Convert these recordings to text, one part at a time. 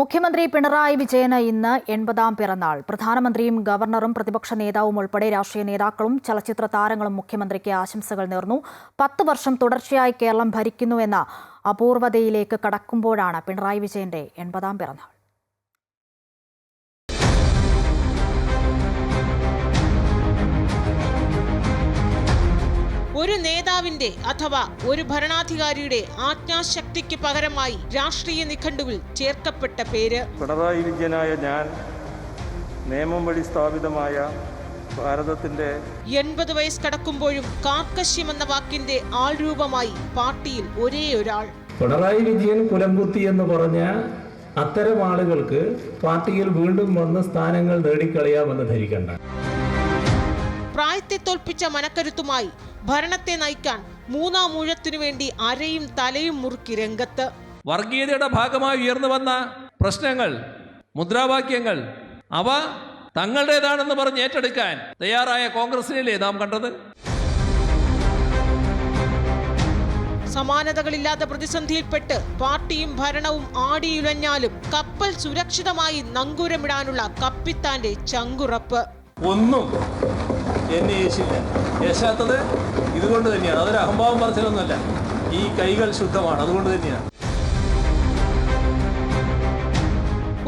മുഖ്യമന്ത്രി പിണറായി വിജയന് ഇന്ന് 80ാം പിറന്നാൾ. പ്രധാനമന്ത്രിയും ഗവർണറും പ്രതിപക്ഷ നേതാവും ഉൾപ്പെടെ രാഷ്ട്രീയ നേതാക്കളും ചലച്ചിത്ര താരങ്ങളും മുഖ്യമന്ത്രിക്ക് ആശംസകൾ നേർന്നു. 10 വർഷം തുടർച്ചയായി കേരളം ഭരിക്കുന്നുവെന്ന അപൂർവതയിലേക്ക് കടക്കുമ്പോഴാണ് പിണറായി വിജയന്റെ 80ാം പിറന്നാൾ. ഒരു നേതാവിന്റെ അഥവാ ഒരു ഭരണാധികാരിയുടെ ആജ്ഞാശക്തിക്ക് പകരമായി രാഷ്ട്രീയ നിഘണ്ടുവിൽ ചേർക്കപ്പെട്ട പേര്. പിണറായി വിജയനായ ഞാൻ നിയമം വഴി സ്ഥാപിതമായ ഭാരതത്തിന്റെ 80 വയസ്സ് കടക്കുമ്പോഴും കാർക്കശ്യം എന്ന വാക്കിന്റെ ആൾരൂപമായി പാർട്ടിയിൽ ഒരേ ഒരാൾ. പിണറായി വിജയൻ കുലംകുത്തി എന്ന് പറഞ്ഞ അത്തരം ആളുകൾക്ക് പാർട്ടിയിൽ വീണ്ടും വന്ന് സ്ഥാനങ്ങൾ നേടിക്കളയാമെന്ന് ധരിക്കണ്ട. പ്രായത്തെ തോൽപ്പിച്ച മനക്കരുത്തുമായി ഭരണത്തെ നയിക്കാൻ മൂന്നാം ഊഴത്തിനു വേണ്ടി അരയും തലയും മുറുക്കി രംഗത്ത്. വർഗീയതയുടെ ഭാഗമായി ഉയർന്നു വന്ന പ്രശ്നങ്ങൾ, മുദ്രാവാക്യങ്ങൾ, അവ തങ്ങളുടേതാണെന്ന് പറഞ്ഞ് ഏറ്റെടുക്കാൻ തയ്യാറായ കോൺഗ്രസിനല്ലേ നാം കണ്ടത്. സമാനതകളില്ലാത്ത പ്രതിസന്ധിയിൽപ്പെട്ട് പാർട്ടിയും ഭരണവും ആടിയുലഞ്ഞാലും കപ്പൽ സുരക്ഷിതമായി നങ്കൂരമിടാനുള്ള കപ്പിത്താന്റെ ചങ്കുറപ്പ്. ഒന്നും എന്നെ യേശില്ല. യേശാത്തത് ഇതുകൊണ്ട് തന്നെയാണ്. അതൊരു അഹംഭാവം പറച്ചിലൊന്നുമല്ല. ഈ കൈകൾ ശുദ്ധമാണ്, അതുകൊണ്ട് തന്നെയാണ്.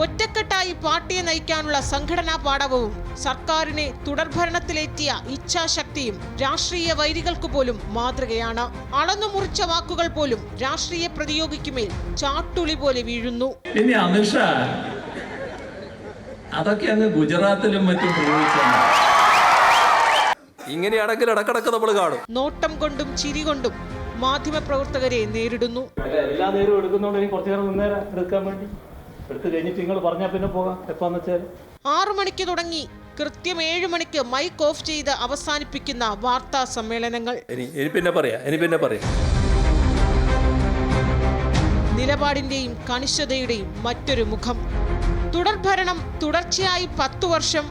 ഒറ്റക്കെട്ടായി പാർട്ടിയെ നയിക്കാനുള്ള സംഘടനാ പാടവവും സർക്കാരിനെ തുടർഭരണത്തിലേറ്റിയ ഇച്ഛാശക്തിയും രാഷ്ട്രീയ വൈരികൾക്ക് പോലും മാതൃകയാണ്. അളന്നുമുറിച്ച വാക്കുകൾ പോലും രാഷ്ട്രീയ പ്രതിയോഗിക്കുമേൽ ചാട്ടുളി പോലെ വീഴുന്നു. ഇനി അമിത്ഷാ അതൊക്കെ അങ്ങ് ഗുജറാത്തിലും മറ്റും പ്രയോഗിച്ചാണ്. ഇങ്ങനെയാണെങ്കിൽ ഇടക്കിടക്ക് നമ്മൾ കാണും. നോട്ടം കൊണ്ടും ചിരി കൊണ്ടും മാധ്യമപ്രവർത്തകരെ നേരിടുന്നു. എല്ലാ നേരവും എടുക്കുന്നോണ്ട് ഇനി കുറച്ചു നേരം മുന്നേരം എടുക്കാൻ വേണ്ടി എടുത്തു കഴിഞ്ഞിട്ട് നിങ്ങൾ പറഞ്ഞാൽ പിന്നെ പോകാം. എപ്പാന്ന് വെച്ചാൽ 6 മണിക്ക് തുടങ്ങി കൃത്യം 7 മണിക്ക് മൈക്ക് ഓഫ് ചെയ്ത് അവസാനിപ്പിക്കുന്ന വാർത്താ സമ്മേളനങ്ങൾ. ഇനി പിന്നെ പറയാം. നിലപാടിന്റെയും കണിശതയുടെയും മറ്റൊരു മുഖം. തുടർഭരണം തുടർച്ചയായി 10 വർഷം.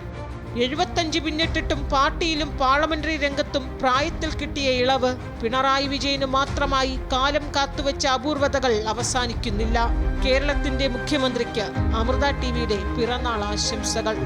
75 പിന്നിട്ടിട്ടും പാർട്ടിയിലും പാർലമെന്ററി രംഗത്തും പ്രായത്തിൽ കിട്ടിയ ഇളവ്. പിണറായി വിജയന് മാത്രമായി കാലം കാത്തുവെച്ച അപൂർവതകൾ അവസാനിക്കുന്നില്ല. കേരളത്തിന്റെ മുഖ്യമന്ത്രിക്ക് അമൃത ടിവിയുടെ പിറന്നാൾ ആശംസകൾ.